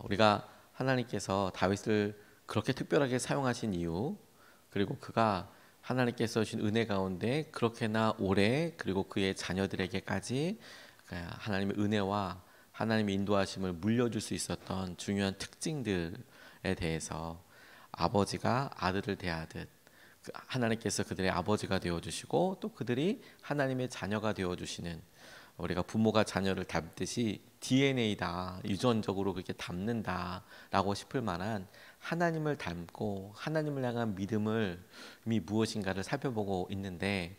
우리가 하나님께서 다윗을 그렇게 특별하게 사용하신 이유, 그리고 그가 하나님께서 주신 은혜 가운데 그렇게나 오래, 그리고 그의 자녀들에게까지 하나님의 은혜와 하나님의 인도하심을 물려줄 수 있었던 중요한 특징들에 대해서, 아버지가 아들을 대하듯 하나님께서 그들의 아버지가 되어주시고, 또 그들이 하나님의 자녀가 되어주시는, 우리가 부모가 자녀를 닮듯이 DNA다, 유전적으로 그렇게 닮는다라고 싶을 만한 하나님을 닮고 하나님을 향한 믿음이 무엇인가를 살펴보고 있는데,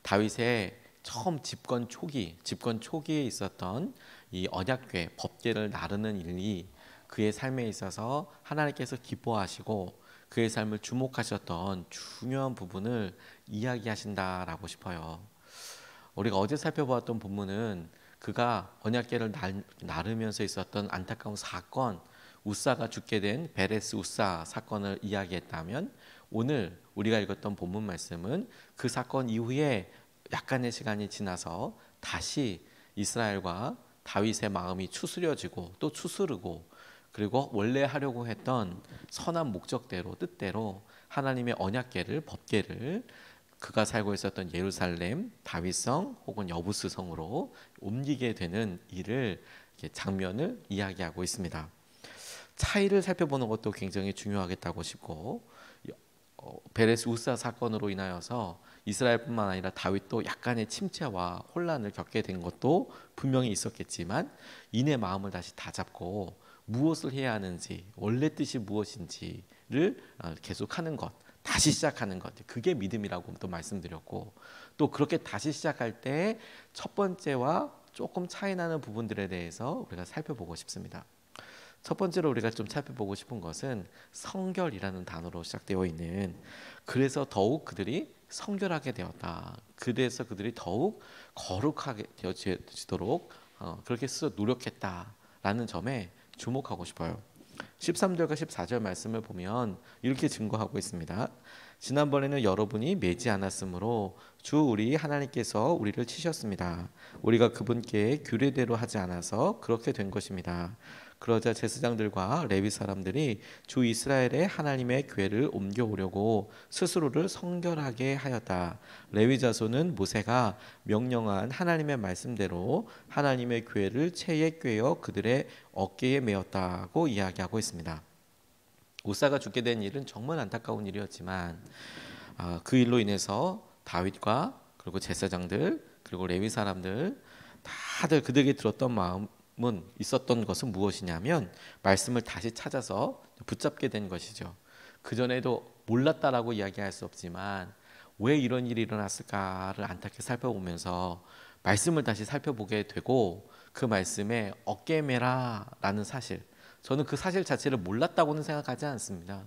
다윗의 처음 집권 초기에 있었던 이 언약궤, 법궤를 나르는 일이 그의 삶에 있어서 하나님께서 기뻐하시고 그의 삶을 주목하셨던 중요한 부분을 이야기하신다라고 싶어요. 우리가 어제 살펴보았던 본문은 그가 언약궤를 나르면서 있었던 안타까운 사건, 우사가 죽게 된 베레스 우사 사건을 이야기했다면, 오늘 우리가 읽었던 본문 말씀은 그 사건 이후에 약간의 시간이 지나서 다시 이스라엘과 다윗의 마음이 추스려지고 또 추스르고, 그리고 원래 하려고 했던 선한 목적대로, 뜻대로 하나님의 언약궤를, 법궤를 그가 살고 있었던 예루살렘, 다윗성 혹은 여부스성으로 옮기게 되는 일을, 장면을 이야기하고 있습니다. 차이를 살펴보는 것도 굉장히 중요하겠다고 싶고, 베레스 우사 사건으로 인하여서 이스라엘뿐만 아니라 다윗도 약간의 침체와 혼란을 겪게 된 것도 분명히 있었겠지만, 이내 마음을 다시 다잡고 무엇을 해야 하는지, 원래 뜻이 무엇인지를 계속하는 것, 다시 시작하는 것, 그게 믿음이라고 또 말씀드렸고, 또 그렇게 다시 시작할 때 첫 번째와 조금 차이 나는 부분들에 대해서 우리가 살펴보고 싶습니다. 첫 번째로 우리가 좀 살펴보고 싶은 것은 성결이라는 단어로 시작되어 있는, 그래서 더욱 그들이 성결하게 되었다, 그래서 그들이 더욱 거룩하게 되어지도록 그렇게 스스로 노력했다라는 점에 주목하고 싶어요. 13절과 14절 말씀을 보면 이렇게 증거하고 있습니다. 지난번에는 여러분이 매지 않았으므로 주 우리 하나님께서 우리를 치셨습니다. 우리가 그분께 규례대로 하지 않아서 그렇게 된 것입니다. 그러자 제사장들과 레위 사람들이 주 이스라엘의 하나님의 궤를 옮겨오려고 스스로를 성결하게 하였다. 레위 자손은 모세가 명령한 하나님의 말씀대로 하나님의 궤를 채에 꿰어 그들의 어깨에 메었다고 이야기하고 있습니다. 우사가 죽게 된 일은 정말 안타까운 일이었지만, 그 일로 인해서 다윗과 그리고 제사장들 그리고 레위 사람들 다들 그들에게 들었던 마음은, 있었던 것은 무엇이냐면 말씀을 다시 찾아서 붙잡게 된 것이죠. 그전에도 몰랐다라고 이야기할 수 없지만 왜 이런 일이 일어났을까를 안타깝게 살펴보면서 말씀을 다시 살펴보게 되고, 그 말씀에 어깨매라라는 사실, 저는 그 사실 자체를 몰랐다고는 생각하지 않습니다.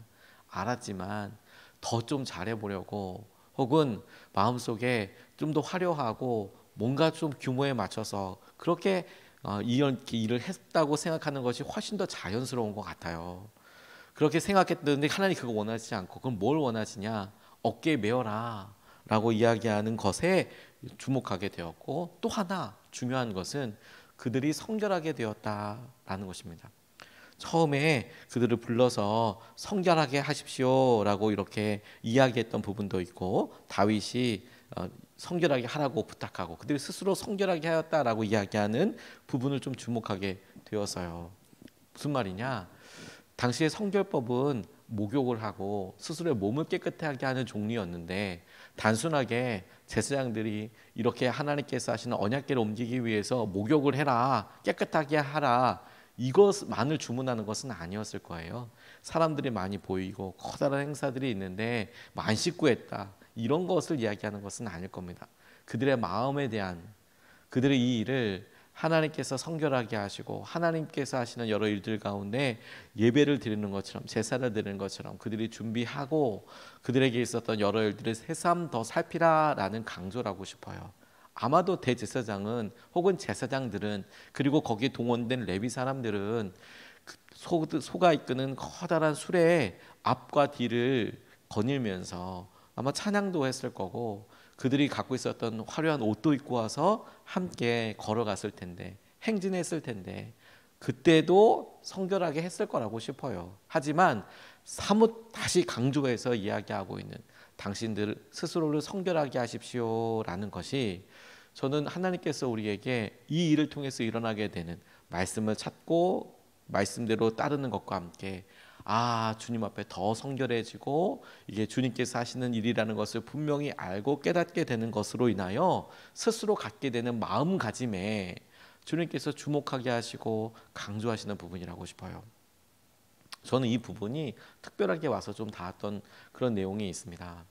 알았지만 더 좀 잘해보려고, 혹은 마음속에 좀 더 화려하고 뭔가 좀 규모에 맞춰서 그렇게 이렇게 일을 했다고 생각하는 것이 훨씬 더 자연스러운 것 같아요. 그렇게 생각했는데 하나님 그거 원하지 않고, 그럼 뭘 원하시냐, 어깨에 메어라 라고 이야기하는 것에 주목하게 되었고, 또 하나 중요한 것은 그들이 성결하게 되었다라는 것입니다. 처음에 그들을 불러서 성결하게 하십시오라고 이렇게 이야기했던 부분도 있고, 다윗이 성결하게 하라고 부탁하고 그들이 스스로 성결하게 하였다라고 이야기하는 부분을 좀 주목하게 되었어요. 무슨 말이냐? 당시의 성결법은 목욕을 하고 스스로의 몸을 깨끗하게 하는 종류였는데, 단순하게 제사장들이 이렇게 하나님께서 하시는 언약궤를 옮기기 위해서 목욕을 해라, 깨끗하게 하라, 이것만을 주문하는 것은 아니었을 거예요. 사람들이 많이 보이고 커다란 행사들이 있는데 만 씻고 했다, 이런 것을 이야기하는 것은 아닐 겁니다. 그들의 마음에 대한, 그들의 이 일을 하나님께서 성결하게 하시고 하나님께서 하시는 여러 일들 가운데 예배를 드리는 것처럼, 제사를 드리는 것처럼 그들이 준비하고 그들에게 있었던 여러 일들을 새삼 더 살피라라는 강조라고 싶어요. 아마도 대제사장은 혹은 제사장들은, 그리고 거기에 동원된 레위 사람들은 소가 이끄는 커다란 수레의 앞과 뒤를 거닐면서 아마 찬양도 했을 거고, 그들이 갖고 있었던 화려한 옷도 입고 와서 함께 걸어갔을 텐데, 행진했을 텐데, 그때도 성결하게 했을 거라고 싶어요. 하지만 사뭇 다시 강조해서 이야기하고 있는 당신들 스스로를 성결하게 하십시오라는 것이 저는 하나님께서 우리에게 이 일을 통해서 일어나게 되는 말씀을 찾고 말씀대로 따르는 것과 함께 주님 앞에 더 성결해지고 이게 주님께서 하시는 일이라는 것을 분명히 알고 깨닫게 되는 것으로 인하여 스스로 갖게 되는 마음가짐에 주님께서 주목하게 하시고 강조하시는 부분이라고 싶어요. 저는 이 부분이 특별하게 와서 좀 닿았던 그런 내용이 있습니다.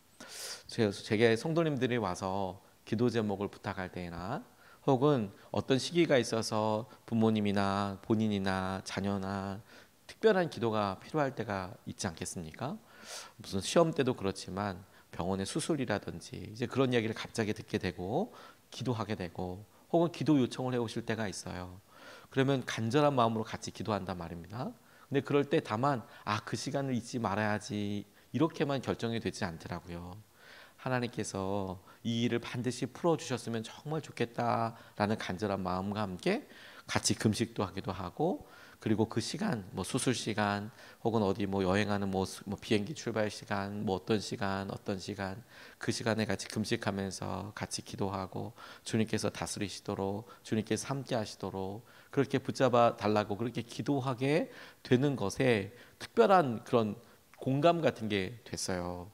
제게 성도님들이 와서 기도 제목을 부탁할 때나 혹은 어떤 시기가 있어서 부모님이나 본인이나 자녀나 특별한 기도가 필요할 때가 있지 않겠습니까? 무슨 시험 때도 그렇지만 병원의 수술이라든지 이제 그런 이야기를 갑자기 듣게 되고 기도하게 되고 혹은 기도 요청을 해오실 때가 있어요. 그러면 간절한 마음으로 같이 기도한단 말입니다. 근데 그럴 때 다만 그 시간을 잊지 말아야지 이렇게만 결정이 되지 않더라고요. 하나님께서 이 일을 반드시 풀어주셨으면 정말 좋겠다라는 간절한 마음과 함께 같이 금식도 하기도 하고 그리고 그 시간 수술 시간 혹은 어디 여행하는 비행기 출발 시간 어떤 시간 그 시간에 같이 금식하면서 같이 기도하고 주님께서 다스리시도록 주님께서 함께 하시도록 그렇게 붙잡아 달라고 그렇게 기도하게 되는 것에 특별한 그런 공감 같은 게 됐어요.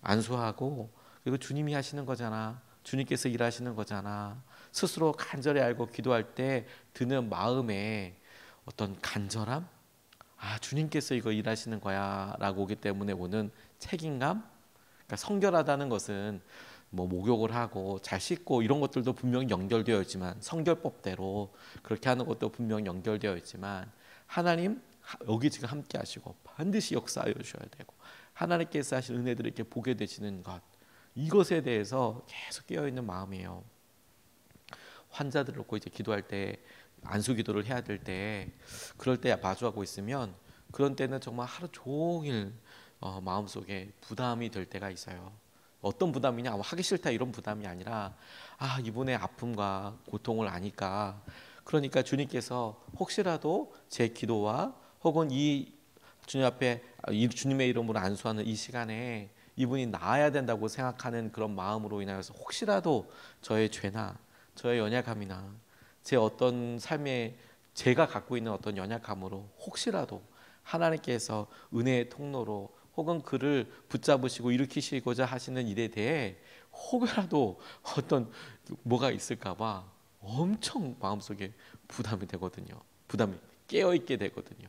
안수하고 그리고 주님이 하시는 거잖아. 주님께서 일하시는 거잖아. 스스로 간절히 알고 기도할 때 드는 마음에 어떤 간절함? 주님께서 이거 일하시는 거야 라고 오기 때문에 오는 책임감? 그러니까 성결하다는 것은 목욕을 하고 잘 씻고 이런 것들도 분명히 연결되어 있지만 성결법대로 그렇게 하는 것도 분명히 연결되어 있지만 하나님 여기 지금 함께 하시고 반드시 역사하여 주셔야 되고 하나님께서 하신 은혜들을 이렇게 보게 되시는 것 이것에 대해서 계속 깨어있는 마음이에요. 환자들을 놓고 이제 기도할 때 안수 기도를 해야 될 때 그럴 때 마주하고 있으면 그런 때는 정말 하루 종일 마음속에 부담이 될 때가 있어요. 어떤 부담이냐? 하기 싫다 이런 부담이 아니라 이분의 아픔과 고통을 아니까 그러니까 주님께서 혹시라도 제 기도와 혹은 이 주님 앞에 주님의 이름으로 안수하는 이 시간에 이분이 나아야 된다고 생각하는 그런 마음으로 인하여서 혹시라도 저의 죄나 저의 연약함이나 제 어떤 삶에 제가 갖고 있는 어떤 연약함으로 혹시라도 하나님께서 은혜의 통로로 혹은 그를 붙잡으시고 일으키시고자 하시는 일에 대해 혹여라도 어떤 뭐가 있을까 봐 엄청 마음속에 부담이 되거든요. 부담이 깨어있게 되거든요.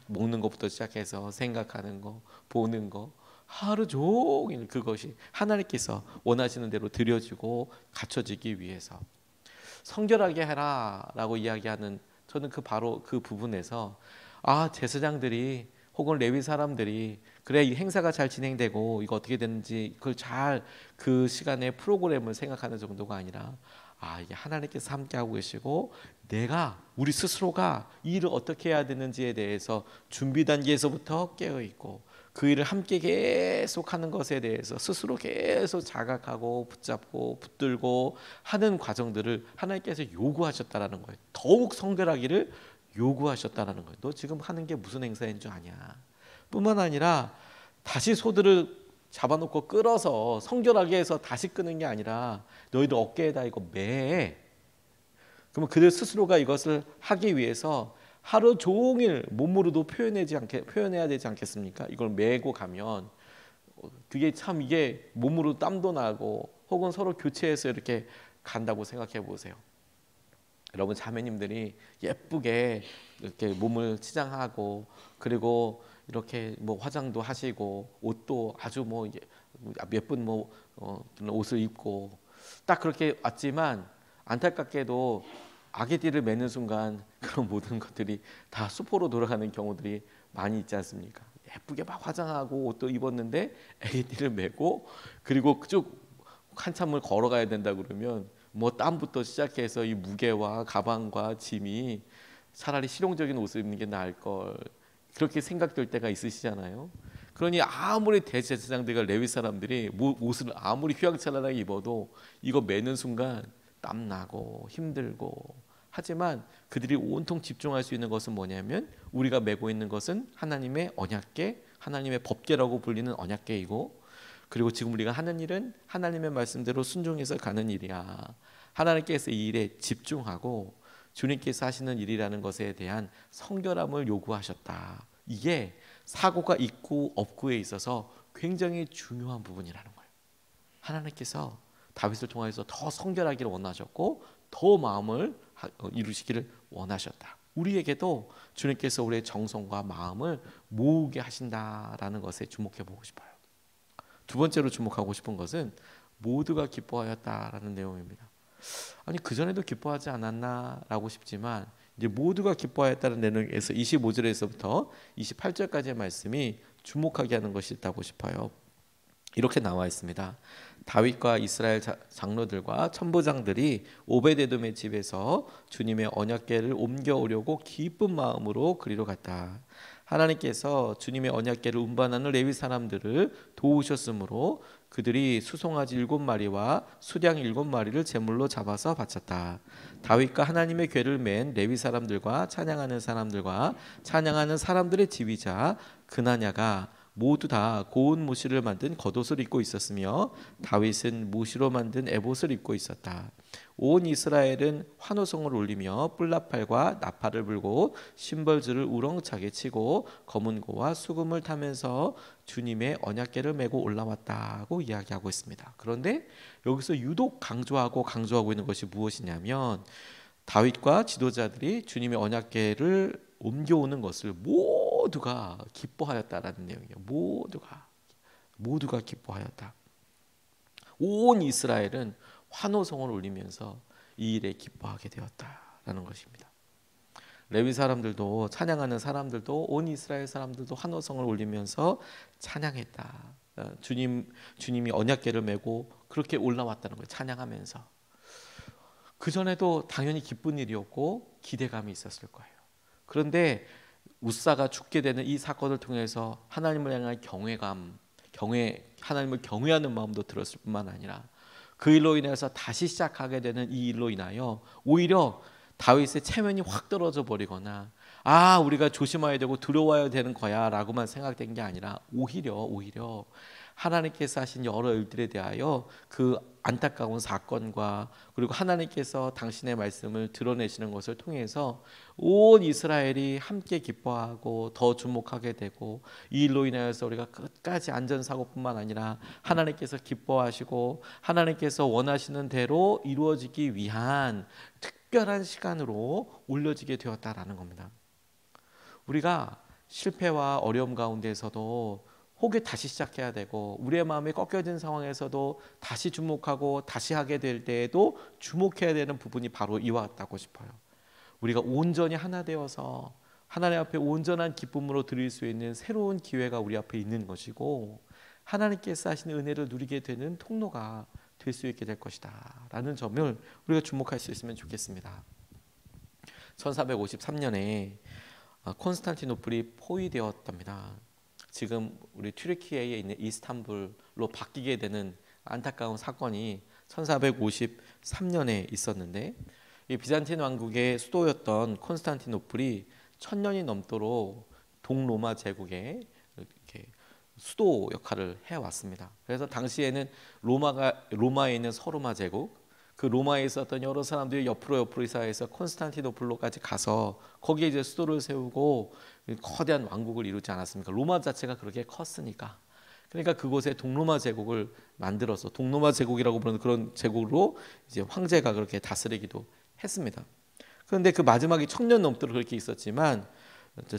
먹는 것부터 시작해서 생각하는 거, 보는 거 하루 종일 그것이 하나님께서 원하시는 대로 드려지고 갖춰지기 위해서 성결하게 해라라고 이야기하는 저는 바로 그 부분에서 제사장들이 혹은 레위 사람들이 그래 이 행사가 잘 진행되고 이거 어떻게 되는지 그걸 잘 그 시간에 프로그램을 생각하는 정도가 아니라 이게 하나님께서 함께하고 계시고 내가 우리 스스로가 이 일을 어떻게 해야 되는지에 대해서 준비 단계에서부터 깨어있고 그 일을 함께 계속 하는 것에 대해서 스스로 계속 자각하고 붙잡고 붙들고 하는 과정들을 하나님께서 요구하셨다라는 거예요. 더욱 성결하기를 요구하셨다라는 거예요. 너 지금 하는 게 무슨 행사인 줄 아냐? 뿐만 아니라 다시 소들을 잡아놓고 끌어서 성결하게 해서 다시 끄는 게 아니라 너희들 어깨에다 이거 매. 그러면 그들 스스로가 이것을 하기 위해서 하루 종일 몸으로도 표현해야 되지 않겠습니까? 이걸 메고 가면 그게 참 이게 몸으로 땀도 나고 혹은 서로 교체해서 이렇게 간다고 생각해 보세요. 여러분 자매님들이 예쁘게 이렇게 몸을 치장하고 그리고 이렇게 화장도 하시고 옷도 아주 예쁜 옷을 입고 딱 그렇게 왔지만 안타깝게도 아기띠를 매는 순간 그런 모든 것들이 다 수포로 돌아가는 경우들이 많이 있지 않습니까? 예쁘게 막 화장하고 옷도 입었는데 아기띠를 매고 그리고 쭉 한참을 걸어가야 된다 그러면 땀부터 시작해서 이 무게와 가방과 짐이 차라리 실용적인 옷을 입는 게 나을 걸 그렇게 생각될 때가 있으시잖아요. 그러니 아무리 대제사장들과 레위 사람들이 옷을 아무리 휘황찬란하게 입어도 이거 매는 순간 땀나고 힘들고 하지만 그들이 온통 집중할 수 있는 것은 뭐냐면 우리가 메고 있는 것은 하나님의 언약궤, 하나님의 법궤라고 불리는 언약궤이고, 그리고 지금 우리가 하는 일은 하나님의 말씀대로 순종해서 가는 일이야. 하나님께서 이 일에 집중하고 주님께서 하시는 일이라는 것에 대한 성결함을 요구하셨다. 이게 사고가 있고 없고에 있어서 굉장히 중요한 부분이라는 거예요. 하나님께서 다윗을 통해서 더 성결하기를 원하셨고 더 마음을 이루시기를 원하셨다. 우리에게도 주님께서 우리의 정성과 마음을 모으게 하신다라는 것에 주목해 보고 싶어요. 두 번째로 주목하고 싶은 것은 모두가 기뻐하였다라는 내용입니다. 아니 그전에도 기뻐하지 않았나라고 싶지만 이제 모두가 기뻐하였다는 내용에서 25절에서부터 28절까지의 말씀이 주목하게 하는 것이 있다고 싶어요. 이렇게 나와 있습니다. 다윗과 이스라엘 장로들과 천부장들이 오베데돔의 집에서 주님의 언약궤를 옮겨오려고 기쁜 마음으로 그리로 갔다. 하나님께서 주님의 언약궤를 운반하는 레위 사람들을 도우셨으므로 그들이 수송아지 7마리와 수량 7마리를 제물로 잡아서 바쳤다. 다윗과 하나님의 궤를 맨 레위 사람들과 찬양하는 사람들의 지휘자 그나냐가 모두 다 고운 무시를 만든 겉옷을 입고 있었으며 다윗은 무시로 만든 에봇을 입고 있었다. 온 이스라엘은 환호성을 울리며 뿔나팔과 나팔을 불고 심벌줄을 우렁차게 치고 검은 고와 수금을 타면서 주님의 언약궤를 메고 올라왔다고 이야기하고 있습니다. 그런데 여기서 유독 강조하고 있는 것이 무엇이냐면 다윗과 지도자들이 주님의 언약궤를 옮겨오는 것을 모두가 기뻐하였다라는 내용이에요. 모두가 기뻐하였다. 온 이스라엘은 환호성을 울리면서 이 일에 기뻐하게 되었다라는 것입니다. 레위 사람들도 찬양하는 사람들도 온 이스라엘 사람들도 환호성을 울리면서 찬양했다. 주님이 언약궤를 메고 그렇게 올라왔다는 거예요. 찬양하면서. 그 전에도 당연히 기쁜 일이었고 기대감이 있었을 거예요. 그런데 우사가 죽게 되는 이 사건을 통해서 하나님을 향한 하나님을 경외하는 마음도 들었을 뿐만 아니라 그 일로 인해서 다시 시작하게 되는 이 일로 인하여 오히려 다윗의 체면이 확 떨어져 버리거나 우리가 조심해야 되고 두려워야 되는 거야 라고만 생각된 게 아니라 오히려 하나님께서 하신 여러 일들에 대하여 그 안타까운 사건과 그리고 하나님께서 당신의 말씀을 드러내시는 것을 통해서 온 이스라엘이 함께 기뻐하고 더 주목하게 되고 이 일로 인하여서 우리가 끝까지 안전사고뿐만 아니라 하나님께서 기뻐하시고 하나님께서 원하시는 대로 이루어지기 위한 특별한 시간으로 올려지게 되었다라는 겁니다. 우리가 실패와 어려움 가운데에서도 혹여 다시 시작해야 되고 우리의 마음이 꺾여진 상황에서도 다시 주목하고 다시 하게 될 때에도 주목해야 되는 부분이 바로 이와 같다고 싶어요. 우리가 온전히 하나 되어서 하나님 앞에 온전한 기쁨으로 드릴 수 있는 새로운 기회가 우리 앞에 있는 것이고 하나님께서 하시는 은혜를 누리게 되는 통로가 될 수 있게 될 것이다 라는 점을 우리가 주목할 수 있으면 좋겠습니다. 1453년에 콘스탄티노플이 포위되었답니다. 지금 우리 튀르키예에 있는 이스탄불로 바뀌게 되는 안타까운 사건이 1453년에 있었는데 이 비잔틴 왕국의 수도였던 콘스탄티노플이 1000년이 넘도록 동로마 제국의 이렇게 수도 역할을 해왔습니다. 그래서 당시에는 로마에 있는 서로마 제국, 그 로마에 있었던 여러 사람들이 옆으로 이사해서 콘스탄티노플로까지 가서 거기에 이제 수도를 세우고 거대한 왕국을 이루지 않았습니까? 로마 자체가 그렇게 컸으니까. 그러니까 그곳에 동로마 제국을 만들어서 동로마 제국이라고 부르는 그런 제국으로 이제 황제가 그렇게 다스리기도 했습니다. 그런데 그 마지막에 1000년 넘도록 그렇게 있었지만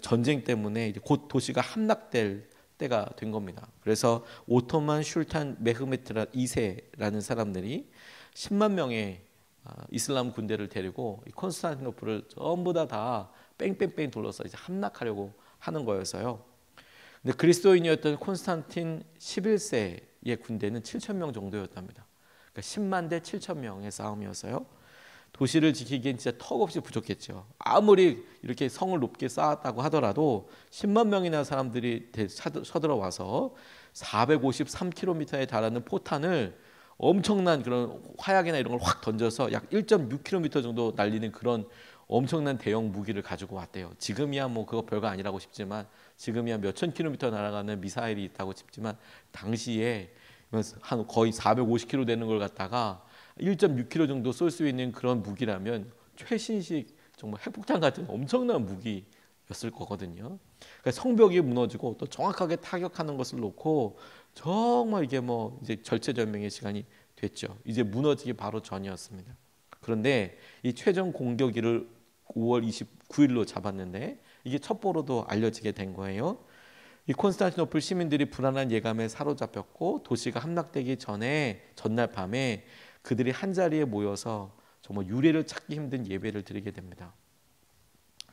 전쟁 때문에 이제 곧 도시가 함락될 때가 된 겁니다. 그래서 오토만 슐탄 메흐메트 2세라는 사람들이 10만 명의 이슬람 군대를 데리고 콘스탄티노플을 전부 다 뺑뺑뺑 둘러서 이제 함락하려고 하는 거였어요. 근데 그리스도인이었던 콘스탄틴 11세의 군대는 7,000명 정도였답니다. 그러니까 10만 대 7,000명의 싸움이었어요. 도시를 지키기엔 진짜 턱없이 부족했죠. 아무리 이렇게 성을 높게 쌓았다고 하더라도 10만 명이나 사람들이 쳐들어와서 453km에 달하는 포탄을 엄청난 그런 화약이나 이런 걸 확 던져서 약 1.6km 정도 날리는 그런 엄청난 대형 무기를 가지고 왔대요. 지금이야 뭐 그거 별거 아니라고 싶지만, 지금이야 몇천 킬로미터 날아가는 미사일이 있다고 싶지만, 당시에 한 거의 450km 되는 걸 갖다가 1.6km 정도 쏠 수 있는 그런 무기라면 최신식 정말 핵폭탄 같은 엄청난 무기였을 거거든요. 그러니까 성벽이 무너지고 또 정확하게 타격하는 것을 놓고 정말 이게 뭐 이제 절체절명의 시간이 됐죠. 이제 무너지기 바로 전이었습니다. 그런데 이 최종 공격일을 5월 29일로 잡았는데 이게 첩보로도 알려지게 된 거예요. 이 콘스탄티노플 시민들이 불안한 예감에 사로잡혔고 도시가 함락되기 전에 전날 밤에 그들이 한 자리에 모여서 정말 유래를 찾기 힘든 예배를 드리게 됩니다.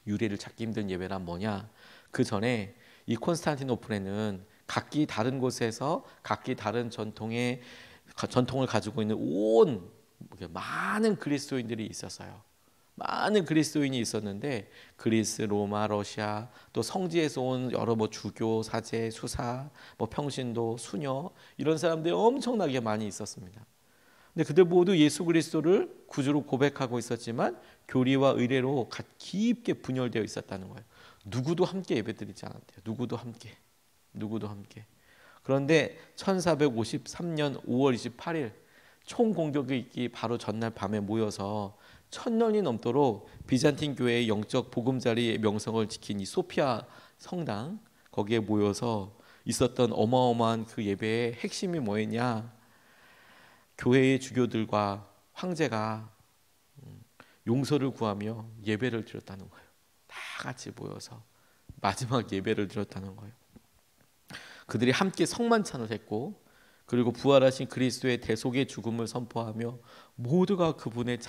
유래를 찾기 힘든 예배란 뭐냐? 그 전에 이 콘스탄티노플에는 각기 다른 곳에서 각기 다른 전통을 가지고 있는 온 많은 그리스도인들이 있었어요. 많은 그리스도인이 있었는데 그리스, 로마, 러시아, 또 성지에서 온 여러 뭐 주교, 사제, 수사, 뭐 평신도, 수녀 이런 사람들이 엄청나게 많이 있었습니다. 근데 그들 모두 예수 그리스도를 구주로 고백하고 있었지만 교리와 의례로 깊게 분열되어 있었다는 거예요. 누구도 함께 예배드리지 않았대요. 누구도 함께. 그런데 1453년 5월 28일 총 공격이 있기 바로 전날 밤에 모여서 1000년이 넘도록 비잔틴 교회의 영적 보금자리의 명성을 지킨 이 소피아 성당, 거기에 모여서 있었던 어마어마한 그 예배의 핵심이 뭐였냐? 교회의 주교들과 황제가 용서를 구하며 예배를 드렸다는 거예요. 다 같이 모여서 마지막 예배를 드렸다는 거예요. 그들이 함께 성만찬을 했고, 그리고 부활하신 그리스도의 대속의 죽음을 선포하며 모두가 그분의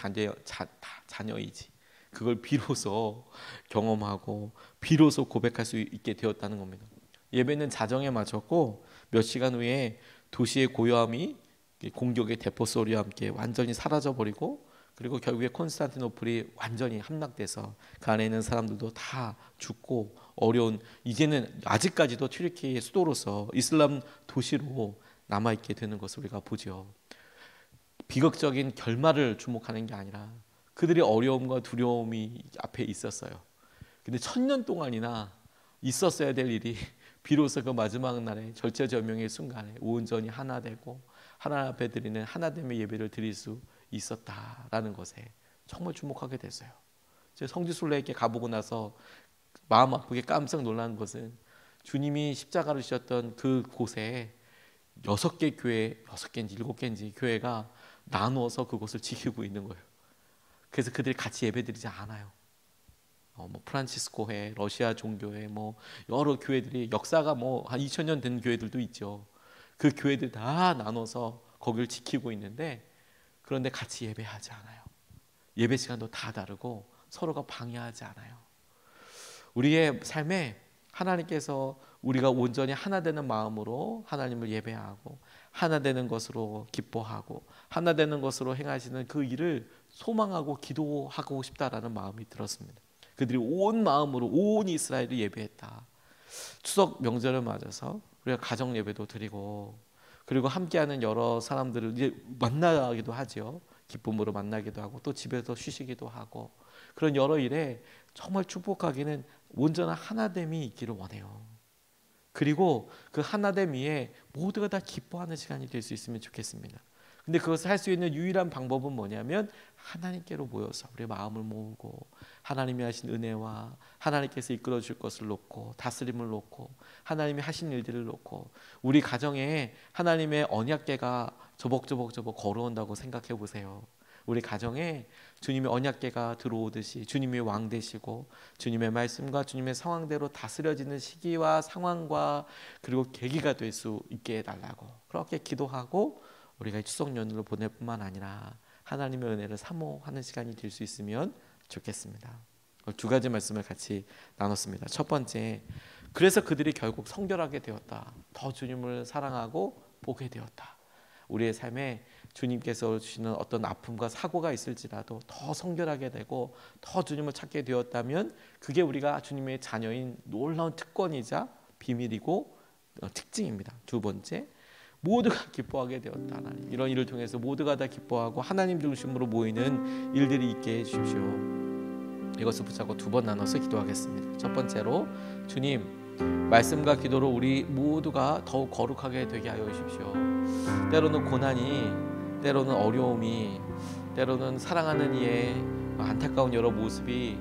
자녀이지, 그걸 비로소 경험하고 비로소 고백할 수 있게 되었다는 겁니다. 예배는 자정에 마쳤고 몇 시간 후에 도시의 고요함이 공격의 대포 소리와 함께 완전히 사라져버리고, 그리고 결국에 콘스탄티노플이 완전히 함락돼서 그 안에 있는 사람들도 다 죽고, 어려운, 이제는 아직까지도 튀르키예의 수도로서 이슬람 도시로 남아있게 되는 것을 우리가 보죠. 비극적인 결말을 주목하는 게 아니라 그들의 어려움과 두려움이 앞에 있었어요. 근데 1000년 동안이나 있었어야 될 일이 비로소 그 마지막 날에 절체절명의 순간에 온전히 하나 되고 하나님 앞에 드리는 하나됨의 예배를 드릴 수 있었다라는 것에 정말 주목하게 됐어요. 제가 성지순례에 가보고 나서 마음 아프게 깜짝 놀란 것은 주님이 십자가를 지셨던 그 곳에 6개 교회, 6개인지 7개인지 교회가 나누어서 그곳을 지키고 있는 거예요. 그래서 그들이 같이 예배드리지 않아요. 뭐 프란치스코회, 러시아 종교회, 뭐 여러 교회들이 역사가 뭐 한 2000년 된 교회들도 있죠. 그 교회들 다 나눠서 거기를 지키고 있는데, 그런데 같이 예배하지 않아요. 예배 시간도 다 다르고 서로가 방해하지 않아요. 우리의 삶에 하나님께서 우리가 온전히 하나 되는 마음으로 하나님을 예배하고 하나 되는 것으로 기뻐하고 하나 되는 것으로 행하시는 그 일을 소망하고 기도하고 싶다라는 마음이 들었습니다. 그들이 온 마음으로 온 이스라엘을 예배했다. 추석 명절을 맞아서 우리가 가정 예배도 드리고, 그리고 함께하는 여러 사람들을 이제 만나기도 하죠. 기쁨으로 만나기도 하고 또 집에서 쉬시기도 하고, 그런 여러 일에 정말 축복하기는 온전한 하나됨이 있기를 원해요. 그리고 그 하나됨 위에 모두가 다 기뻐하는 시간이 될 수 있으면 좋겠습니다. 근데 그것을 할 수 있는 유일한 방법은 뭐냐면 하나님께로 모여서 우리의 마음을 모으고 하나님이 하신 은혜와 하나님께서 이끌어 줄 것을 놓고 다스림을 놓고 하나님이 하신 일들을 놓고 우리 가정에 하나님의 언약궤가 저벅저벅 걸어온다고 생각해 보세요. 우리 가정에 주님의 언약궤가 들어오듯이 주님이 왕 되시고 주님의 말씀과 주님의 상황대로 다스려지는 시기와 상황과 그리고 계기가 될 수 있게 해달라고 그렇게 기도하고, 우리가 추석 연휴를 보낼 뿐만 아니라 하나님의 은혜를 사모하는 시간이 될 수 있으면 좋겠습니다. 두 가지 말씀을 같이 나눴습니다. 첫 번째, 그래서 그들이 결국 성결하게 되었다. 더 주님을 사랑하고 보게 되었다. 우리의 삶에 주님께서 주시는 어떤 아픔과 사고가 있을지라도 더 성결하게 되고 더 주님을 찾게 되었다면 그게 우리가 주님의 자녀인 놀라운 특권이자 비밀이고 특징입니다. 두 번째, 모두가 기뻐하게 되었다. 하나님, 이런 일을 통해서 모두가 다 기뻐하고 하나님 중심으로 모이는 일들이 있게 해주십시오. 이것을 붙잡고 두 번 나눠서 기도하겠습니다. 첫 번째로, 주님, 말씀과 기도로 우리 모두가 더욱 거룩하게 되게 하여 주십시오. 때로는 고난이, 때로는 어려움이, 때로는 사랑하는 이의 안타까운 여러 모습이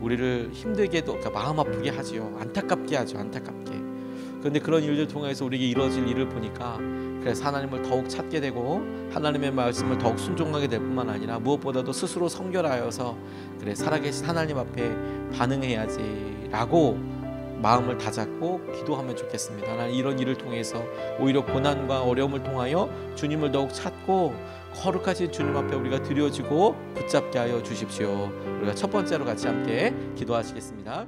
우리를 힘들게도, 그러니까 마음 아프게 하지요. 안타깝게 하죠. 안타깝게. 그런데 그런 일들 통해서 우리에게 이루어질 일을 보니까, 그래서 하나님을 더욱 찾게 되고 하나님의 말씀을 더욱 순종하게 될 뿐만 아니라 무엇보다도 스스로 성결하여서 그래 살아계신 하나님 앞에 반응해야지 라고 마음을 다잡고 기도하면 좋겠습니다. 하나님, 이런 일을 통해서 오히려 고난과 어려움을 통하여 주님을 더욱 찾고 거룩하신 주님 앞에 우리가 드려지고 붙잡게 하여 주십시오. 우리가 첫 번째로 같이 함께 기도하시겠습니다.